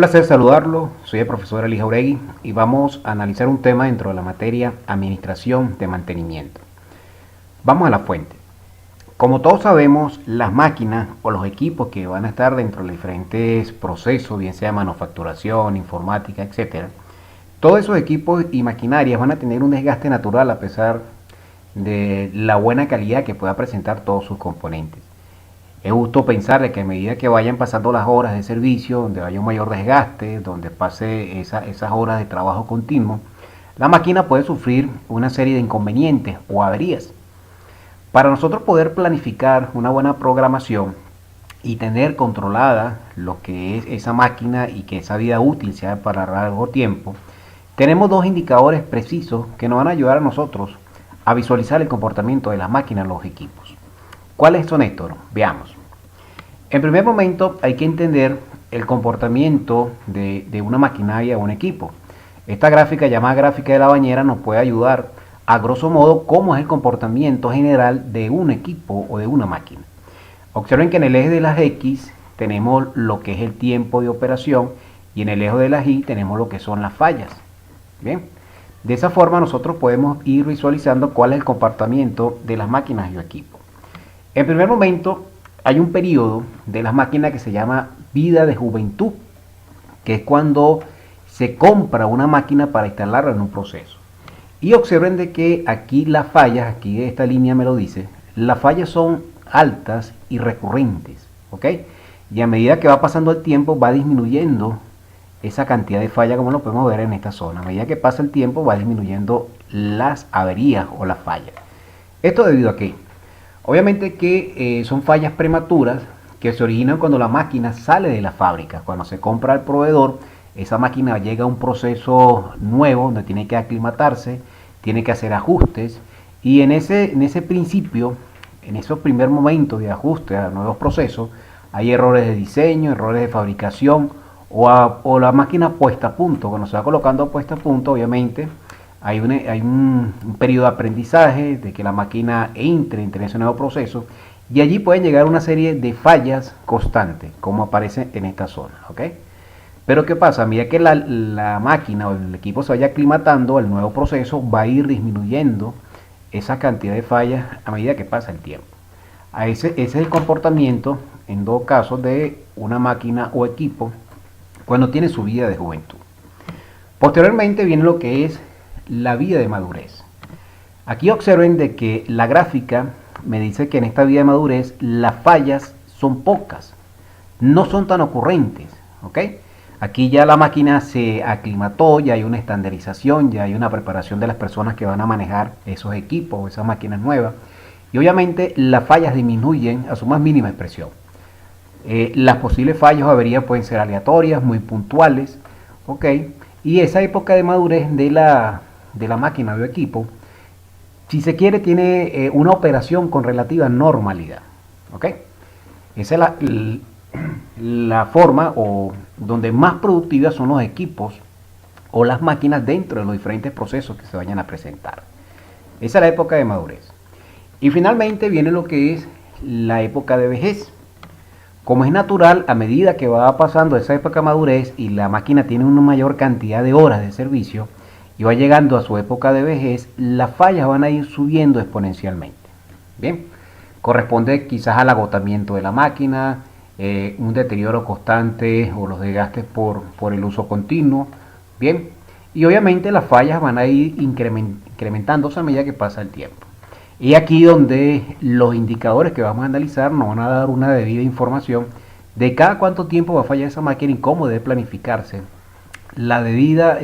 placer saludarlo, soy el profesor Eli Jauregui y vamos a analizar un tema dentro de la materia Administración de Mantenimiento. Vamos a la fuente. Como todos sabemos, las máquinas o los equipos que van a estar dentro de diferentes procesos, bien sea manufacturación, informática, etc., todos esos equipos y maquinarias van a tener un desgaste natural a pesar de la buena calidad que pueda presentar todos sus componentes. Es justo pensar de que a medida que vayan pasando las horas de servicio, donde haya un mayor desgaste, donde pase esas horas de trabajo continuo, la máquina puede sufrir una serie de inconvenientes o averías. Para nosotros poder planificar una buena programación y tener controlada lo que es esa máquina y que esa vida útil sea para largo tiempo, tenemos dos indicadores precisos que nos van a ayudar a nosotros a visualizar el comportamiento de la máquina en los equipos. ¿Cuáles son estos? Veamos. En primer momento hay que entender el comportamiento de una maquinaria o un equipo. Esta gráfica llamada gráfica de la bañera nos puede ayudar a grosso modo cómo es el comportamiento general de un equipo o de una máquina. Observen que en el eje de las X tenemos lo que es el tiempo de operación y en el eje de las Y tenemos lo que son las fallas. Bien, de esa forma nosotros podemos ir visualizando cuál es el comportamiento de las máquinas y equipos. En primer momento hay un periodo de las máquinas que se llama vida de juventud, que es cuando se compra una máquina para instalarla en un proceso. Y observen de que aquí las fallas, aquí esta línea me lo dice, las fallas son altas y recurrentes, ¿ok? Y a medida que va pasando el tiempo va disminuyendo esa cantidad de fallas, como lo podemos ver en esta zona. A medida que pasa el tiempo va disminuyendo las averías o las fallas. ¿Esto debido a qué? Obviamente que son fallas prematuras que se originan cuando la máquina sale de la fábrica. Cuando se compra al proveedor, esa máquina llega a un proceso nuevo donde tiene que aclimatarse, tiene que hacer ajustes y en ese principio, en esos primeros momentos de ajuste a nuevos procesos, hay errores de diseño, errores de fabricación o la máquina puesta a punto. Cuando se va colocando puesta a punto, obviamente hay un periodo de aprendizaje, de que la máquina entre en ese nuevo proceso y allí pueden llegar una serie de fallas constantes, como aparece en esta zona, ¿ok? Pero ¿qué pasa? A medida que la máquina o el equipo se vaya aclimatando al nuevo proceso, va a ir disminuyendo esa cantidad de fallas a medida que pasa el tiempo. Ese es el comportamiento, en dos casos, de una máquina o equipo cuando tiene su vida de juventud. Posteriormente viene lo que es la vida de madurez. Aquí observen de que la gráfica me dice que en esta vida de madurez las fallas son pocas, no son tan ocurrentes, ¿ok? Aquí ya la máquina se aclimató, ya hay una estandarización, ya hay una preparación de las personas que van a manejar esos equipos o esas máquinas nuevas y obviamente las fallas disminuyen a su más mínima expresión. Las posibles fallas o averías pueden ser aleatorias, muy puntuales, ¿ok? Y esa época de madurez de la máquina o equipo, si se quiere, tiene una operación con relativa normalidad, ¿ok? Esa es la forma o donde más productivas son los equipos o las máquinas dentro de los diferentes procesos que se vayan a presentar. Esa es la época de madurez. Y finalmente viene lo que es la época de vejez. Como es natural, a medida que va pasando esa época de madurez y la máquina tiene una mayor cantidad de horas de servicio y va llegando a su época de vejez, las fallas van a ir subiendo exponencialmente. Bien, corresponde quizás al agotamiento de la máquina, un deterioro constante o los desgastes por el uso continuo. Bien, y obviamente las fallas van a ir incrementándose a medida que pasa el tiempo. Y aquí donde los indicadores que vamos a analizar nos van a dar una debida información de cada cuánto tiempo va a fallar esa máquina y cómo debe planificarse la debida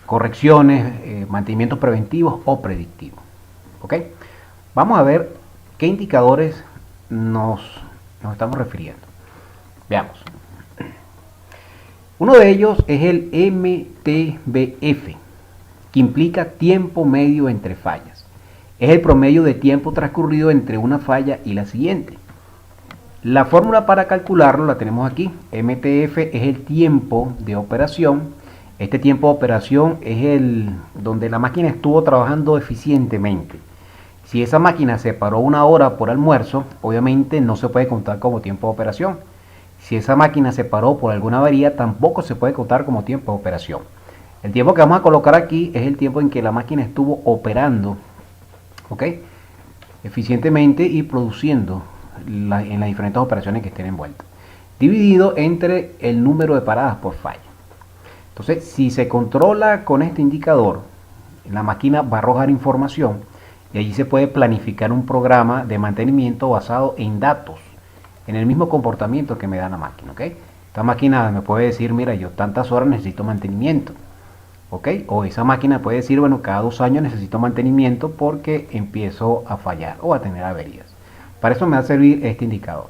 correcciones, mantenimientos preventivos o predictivos. ¿Ok? Vamos a ver qué indicadores nos estamos refiriendo. Veamos. Uno de ellos es el MTBF, que implica tiempo medio entre fallas. Es el promedio de tiempo transcurrido entre una falla y la siguiente. La fórmula para calcularlo la tenemos aquí. MTF es el tiempo de operación. Este tiempo de operación es el donde la máquina estuvo trabajando eficientemente. Si esa máquina se paró una hora por almuerzo, obviamente no se puede contar como tiempo de operación. Si esa máquina se paró por alguna avería, tampoco se puede contar como tiempo de operación. El tiempo que vamos a colocar aquí es el tiempo en que la máquina estuvo operando, ¿ok?, eficientemente y produciendo en las diferentes operaciones que estén envueltas, dividido entre el número de paradas por falla. Entonces, si se controla con este indicador, la máquina va a arrojar información y allí se puede planificar un programa de mantenimiento basado en datos, en el mismo comportamiento que me da la máquina, ¿ok? Esta máquina me puede decir, mira, yo tantas horas necesito mantenimiento, ¿ok? O esa máquina puede decir, bueno, cada 2 años necesito mantenimiento porque empiezo a fallar o a tener averías. Para eso me va a servir este indicador.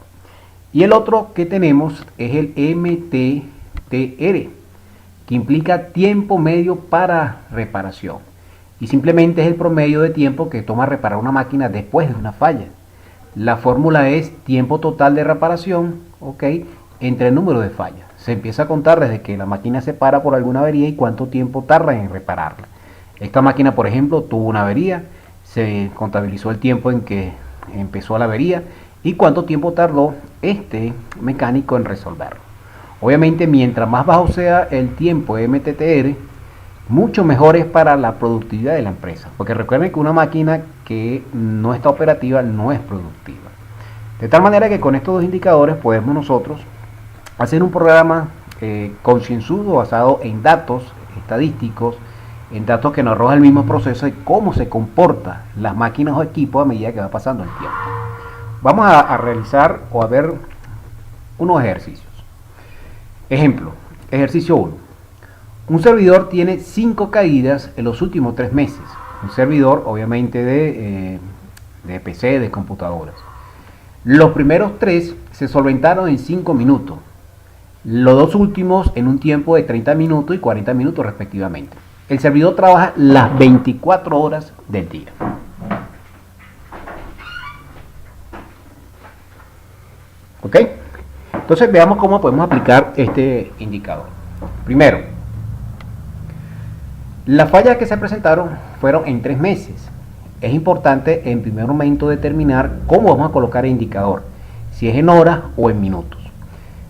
Y el otro que tenemos es el MTTR, que implica tiempo medio para reparación. Y simplemente es el promedio de tiempo que toma reparar una máquina después de una falla. La fórmula es tiempo total de reparación, ¿ok?, entre el número de fallas. Se empieza a contar desde que la máquina se para por alguna avería y cuánto tiempo tarda en repararla. Esta máquina, por ejemplo, tuvo una avería, se contabilizó el tiempo en que empezó la avería y cuánto tiempo tardó este mecánico en resolverlo. Obviamente, mientras más bajo sea el tiempo MTTR, mucho mejor es para la productividad de la empresa, porque recuerden que una máquina que no está operativa no es productiva. De tal manera que con estos dos indicadores podemos nosotros hacer un programa concienzudo basado en datos estadísticos, en datos que nos arroja el mismo proceso de cómo se comportan las máquinas o equipos a medida que va pasando el tiempo. Vamos a realizar o a ver unos ejercicios. Ejemplo, ejercicio 1. Un servidor tiene 5 caídas en los últimos 3 meses. Un servidor, obviamente, de PC, de computadoras. Los primeros 3 se solventaron en 5 minutos. Los 2 últimos en un tiempo de 30 minutos y 40 minutos respectivamente. El servidor trabaja las 24 horas del día. ¿Ok? Entonces veamos cómo podemos aplicar este indicador. Primero, las fallas que se presentaron fueron en 3 meses. Es importante en primer momento determinar cómo vamos a colocar el indicador, si es en horas o en minutos.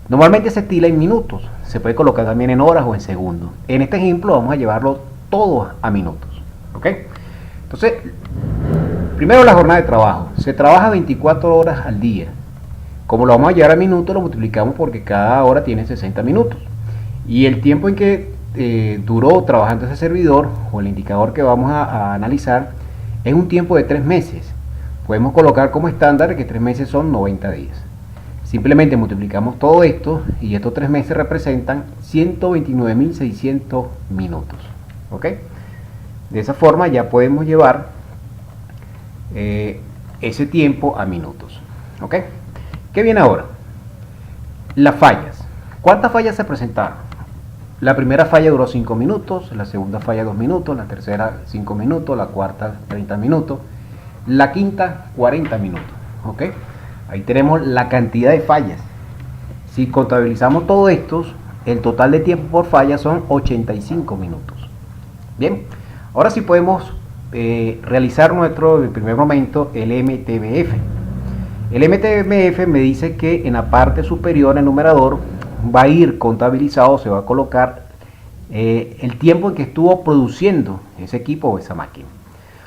Normalmente se estila en minutos, se puede colocar también en horas o en segundos. En este ejemplo vamos a llevarlo todo a minutos. ¿Ok? Entonces, primero la jornada de trabajo. Se trabaja 24 horas al día. Como lo vamos a llevar a minutos, lo multiplicamos porque cada hora tiene 60 minutos. Y el tiempo en que duró trabajando ese servidor, o el indicador que vamos a analizar, es un tiempo de 3 meses. Podemos colocar como estándar que 3 meses son 90 días. Simplemente multiplicamos todo esto y estos 3 meses representan 129.600 minutos. ¿Ok? De esa forma ya podemos llevar ese tiempo a minutos. ¿Ok? ¿Qué viene ahora? Las fallas. ¿Cuántas fallas se presentaron? La primera falla duró 5 minutos, la segunda falla 2 minutos, la tercera 5 minutos, la cuarta 30 minutos, la quinta 40 minutos. ¿Ok? Ahí tenemos la cantidad de fallas. Si contabilizamos todo esto, el total de tiempo por falla son 85 minutos. Bien, ahora sí podemos realizar nuestro, en primer momento, el MTBF. El MTBF me dice que en la parte superior, en el numerador, va a ir contabilizado, se va a colocar el tiempo en que estuvo produciendo ese equipo o esa máquina.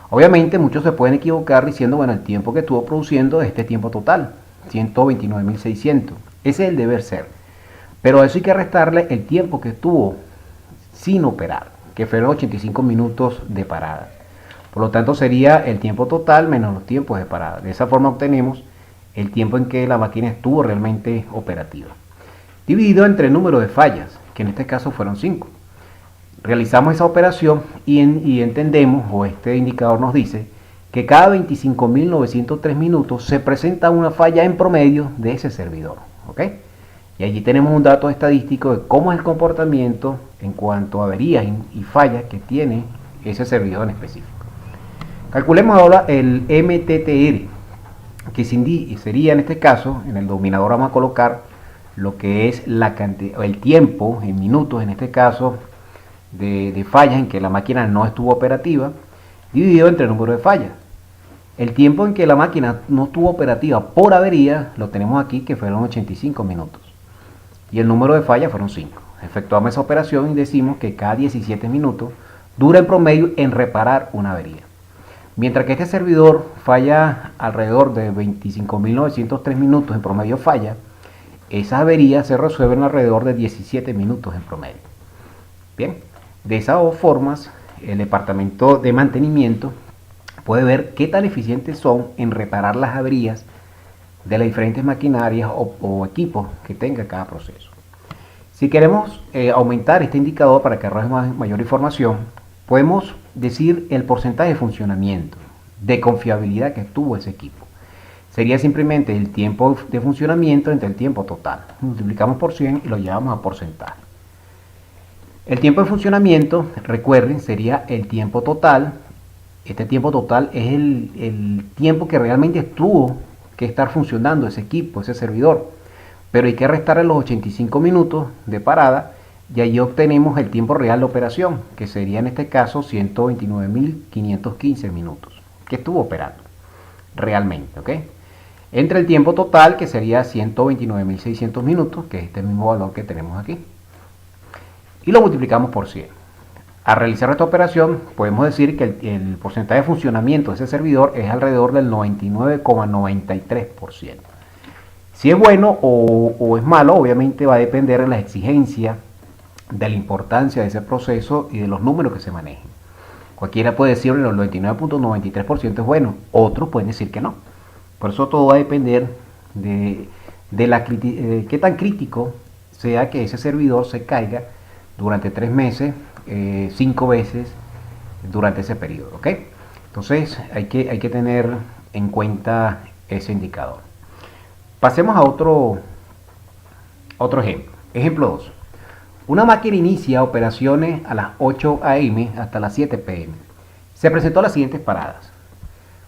Obviamente muchos se pueden equivocar diciendo, bueno, el tiempo que estuvo produciendo es este tiempo total, 129.600. Ese es el deber ser. Pero a eso hay que restarle el tiempo que estuvo sin operar, que fueron 85 minutos de parada. Por lo tanto sería el tiempo total menos los tiempos de parada. De esa forma obtenemos el tiempo en que la máquina estuvo realmente operativa, dividido entre el número de fallas, que en este caso fueron 5. Realizamos esa operación y entendemos, o este indicador nos dice, que cada 25.903 minutos se presenta una falla en promedio de ese servidor. ¿Ok? Y allí tenemos un dato estadístico de cómo es el comportamiento en cuanto a averías y fallas que tiene ese servidor en específico. Calculemos ahora el MTTR, que sería en este caso, en el denominador vamos a colocar lo que es la cantidad, el tiempo en minutos, en este caso, de fallas en que la máquina no estuvo operativa, dividido entre el número de fallas. El tiempo en que la máquina no estuvo operativa por avería, lo tenemos aquí, que fueron 85 minutos. y el número de fallas fueron 5. Efectuamos esa operación y decimos que cada 17 minutos dura en promedio en reparar una avería. Mientras que este servidor falla alrededor de 25.903 minutos en promedio falla, esas averías se resuelven alrededor de 17 minutos en promedio. Bien, de esas dos formas, el departamento de mantenimiento puede ver qué tan eficientes son en reparar las averías de las diferentes maquinarias o equipos que tenga cada proceso. Si queremos aumentar este indicador para que arroje mayor información, podemos decir el porcentaje de funcionamiento, de confiabilidad que tuvo ese equipo. Sería simplemente el tiempo de funcionamiento entre el tiempo total. Multiplicamos por 100 y lo llevamos a porcentaje. El tiempo de funcionamiento, recuerden, sería el tiempo total. Este tiempo total es el tiempo que realmente tuvo que estar funcionando ese equipo, ese servidor. Pero hay que restarle los 85 minutos de parada y allí obtenemos el tiempo real de operación, que sería en este caso 129.515 minutos que estuvo operando realmente, ¿ok? Entre el tiempo total, que sería 129.600 minutos, que es este mismo valor que tenemos aquí, y lo multiplicamos por 100. Al realizar esta operación, podemos decir que el porcentaje de funcionamiento de ese servidor es alrededor del 99,93%. Si es bueno o es malo, obviamente va a depender de las exigencias, de la importancia de ese proceso y de los números que se manejen. Cualquiera puede decir que el 99,93% es bueno, otros pueden decir que no. Por eso todo va a depender de qué tan crítico sea que ese servidor se caiga durante 3 meses, 5 veces durante ese periodo, ¿ok? Entonces hay que tener en cuenta ese indicador. Pasemos a otro ejemplo. Ejemplo 2. Una máquina inicia operaciones a las 8 a.m. hasta las 7 p.m. Se presentó las siguientes paradas.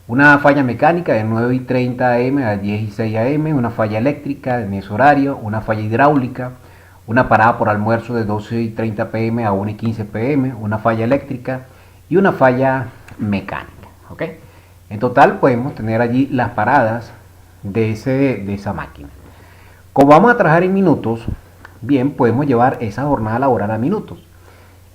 Una falla mecánica de 9:30 a.m. a 10:06 a.m., una falla eléctrica en ese horario, una falla hidráulica, una parada por almuerzo de 12:30 p.m. a 1:15 p.m., una falla eléctrica y una falla mecánica, ¿ok? En total podemos tener allí las paradas de esa máquina. Como vamos a trabajar en minutos, bien, podemos llevar esa jornada laboral a minutos.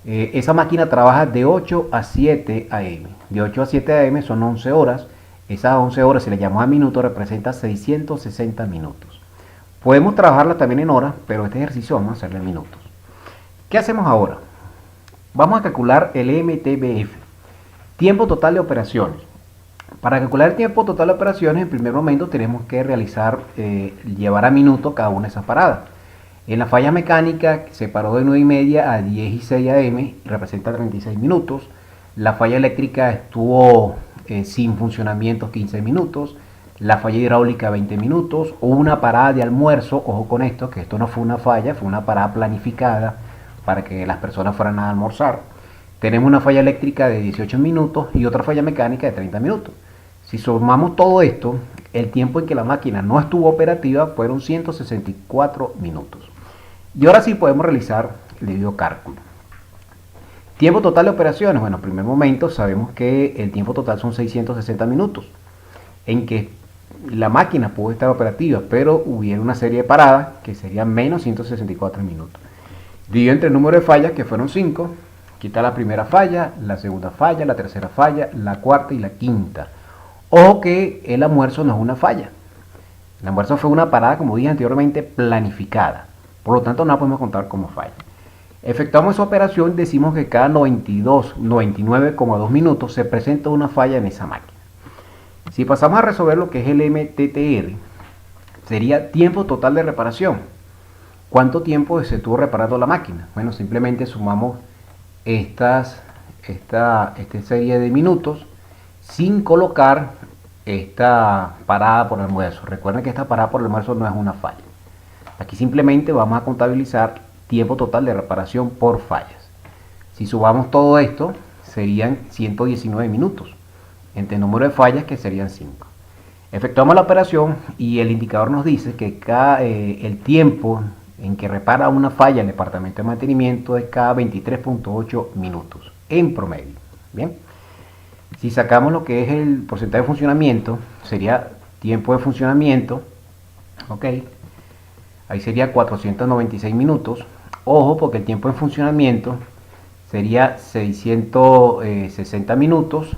Esa máquina trabaja de 8 a 7 a.m. De 8 a 7 a.m. son 11 horas. Esas 11 horas, si le llamamos a minutos, representa 660 minutos. Podemos trabajarla también en horas, pero este ejercicio vamos a hacerlo en minutos. ¿Qué hacemos ahora? Vamos a calcular el MTBF, tiempo total de operaciones. Para calcular el tiempo total de operaciones, en primer momento tenemos que llevar a minuto cada una de esas paradas. En la falla mecánica se paró de 9:30 a 10:06 a.m. representa 36 minutos. La falla eléctrica estuvo sin funcionamiento 15 minutos. La falla hidráulica 20 minutos. Hubo una parada de almuerzo, ojo con esto, que esto no fue una falla, fue una parada planificada para que las personas fueran a almorzar. Tenemos una falla eléctrica de 18 minutos y otra falla mecánica de 30 minutos. Si sumamos todo esto, el tiempo en que la máquina no estuvo operativa fueron 164 minutos. Y ahora sí podemos realizar el debido cálculo. Tiempo total de operaciones. Bueno, en primer momento sabemos que el tiempo total son 660 minutos, en que la máquina pudo estar operativa, pero hubiera una serie de paradas que serían menos 164 minutos. Dividido entre el número de fallas, que fueron 5, quita la primera falla, la segunda falla, la tercera falla, la cuarta y la quinta. Ojo que el almuerzo no es una falla. El almuerzo fue una parada, como dije anteriormente, planificada. Por lo tanto, no la podemos contar como falla. Efectuamos esa operación, decimos que cada 99,2 minutos se presenta una falla en esa máquina. Si pasamos a resolver lo que es el MTTR, sería tiempo total de reparación. ¿Cuánto tiempo se estuvo reparando la máquina? Bueno, simplemente sumamos esta serie de minutos sin colocar esta parada por almuerzo. Recuerden que esta parada por almuerzo no es una falla. Aquí simplemente vamos a contabilizar tiempo total de reparación por fallas. Si sumamos todo esto, serían 119 minutos, entre el número de fallas que serían 5. Efectuamos la operación y el indicador nos dice que el tiempo en que repara una falla el departamento de mantenimiento es cada 23.8 minutos en promedio. Bien, si sacamos lo que es el porcentaje de funcionamiento, sería tiempo de funcionamiento, ok. ahí sería 496 minutos. Ojo, porque el tiempo en funcionamiento sería 660 minutos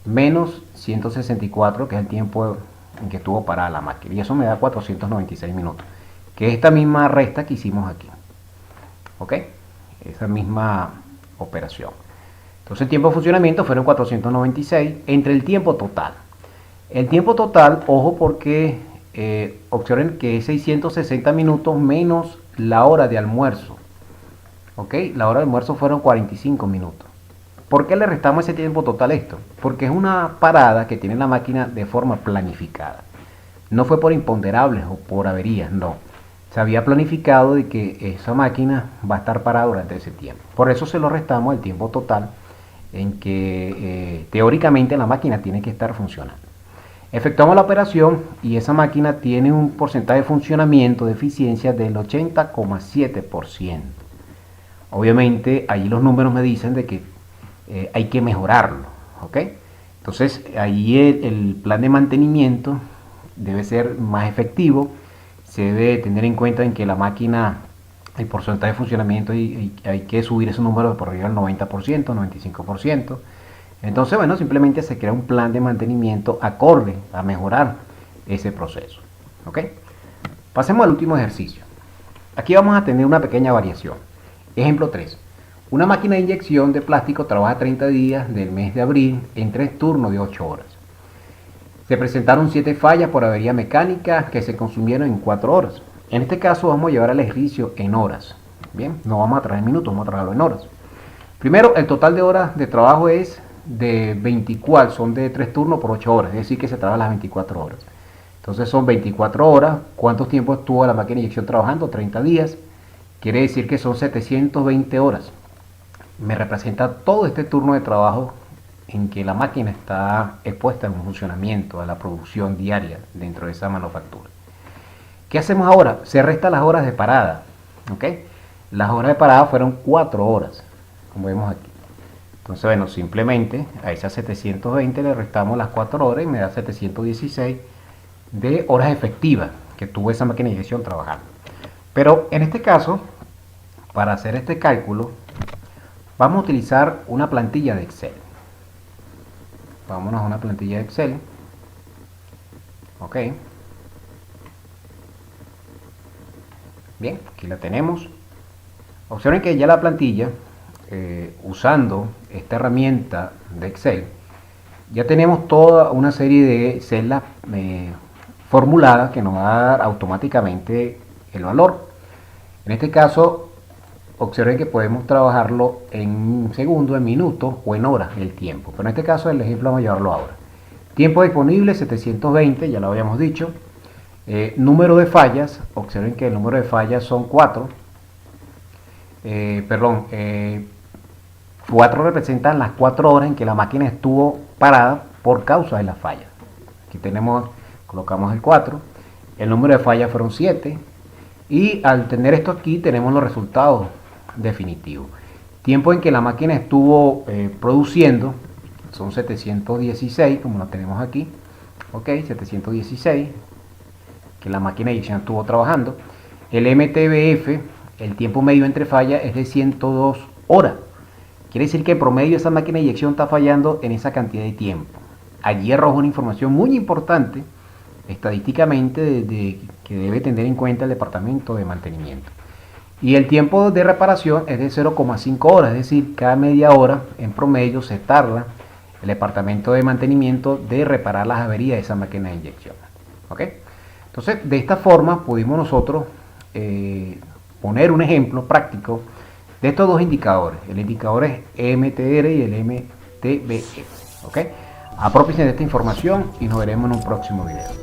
menos 164, que es el tiempo en que estuvo parada la máquina, y eso me da 496 minutos, que es esta misma resta que hicimos aquí, ok, esa misma operación. Entonces el tiempo de funcionamiento fueron 496 entre el tiempo total. El tiempo total, ojo, porque observen que es 660 minutos menos la hora de almuerzo, ok, la hora de almuerzo fueron 45 minutos. ¿Por qué le restamos ese tiempo total a esto? Porque es una parada que tiene la máquina de forma planificada. No fue por imponderables o por averías, no. Se había planificado de que esa máquina va a estar parada durante ese tiempo. Por eso se lo restamos el tiempo total en que teóricamente la máquina tiene que estar funcionando. Efectuamos la operación y esa máquina tiene un porcentaje de funcionamiento de eficiencia del 80,7%. Obviamente ahí los números me dicen de que hay que mejorarlo, ¿ok? Entonces ahí el plan de mantenimiento debe ser más efectivo, se debe tener en cuenta en que la máquina, el porcentaje de funcionamiento, y hay que subir ese número por arriba al 90%, 95%. Entonces, bueno, simplemente se crea un plan de mantenimiento acorde a mejorar ese proceso, ¿ok? Pasemos al último ejercicio. Aquí vamos a tener una pequeña variación. Ejemplo 3. Una máquina de inyección de plástico trabaja 30 días del mes de abril en 3 turnos de 8 horas. Se presentaron 7 fallas por avería mecánica que se consumieron en 4 horas. En este caso vamos a llevar el ejercicio en horas. Bien, no vamos a traer en minutos, vamos a traerlo en horas. Primero, el total de horas de trabajo es de 24, son de 3 turnos por 8 horas, es decir que se trabaja las 24 horas. Entonces son 24 horas. ¿Cuánto tiempo estuvo la máquina de inyección trabajando? 30 días. Quiere decir que son 720 horas. Me representa todo este turno de trabajo en que la máquina está expuesta en un funcionamiento, a la producción diaria dentro de esa manufactura. ¿Qué hacemos ahora? Se restan las horas de parada, ¿ok? Las horas de parada fueron 4 horas, como vemos aquí. Entonces, bueno, simplemente a esas 720 le restamos las 4 horas y me da 716 de horas efectivas que tuvo esa máquina de inyección trabajando. Pero en este caso, para hacer este cálculo, vamos a utilizar una plantilla de Excel. Vámonos a una plantilla de Excel. Ok. Bien, aquí la tenemos. Observen que ya la plantilla, usando esta herramienta de Excel, ya tenemos toda una serie de celdas formuladas que nos va a dar automáticamente el valor. En este caso, observen que podemos trabajarlo en segundos, en minutos o en horas, el tiempo. Pero en este caso, el ejemplo vamos a llevarlo ahora. Tiempo disponible 720, ya lo habíamos dicho. Número de fallas, observen que el número de fallas son 4. 4 representan las 4 horas en que la máquina estuvo parada por causa de la falla. Aquí tenemos, colocamos el 4. El número de fallas fueron 7. Y al tener esto aquí tenemos los resultados definitivos. Tiempo en que la máquina estuvo produciendo son 716, como lo tenemos aquí. Ok, 716 que la máquina de inyección estuvo trabajando. El MTBF, el tiempo medio entre fallas, es de 102 horas. Quiere decir que en promedio esa máquina de inyección está fallando en esa cantidad de tiempo. Allí arroja una información muy importante estadísticamente que debe tener en cuenta el departamento de mantenimiento. Y el tiempo de reparación es de 0,5 horas, es decir, cada media hora en promedio se tarda el departamento de mantenimiento de reparar las averías de esa máquina de inyección. ¿Ok? Entonces, de esta forma pudimos nosotros poner un ejemplo práctico de estos dos indicadores. El indicador es MTR y el MTBF. ¿Ok? Apropiense de esta información y nos veremos en un próximo video.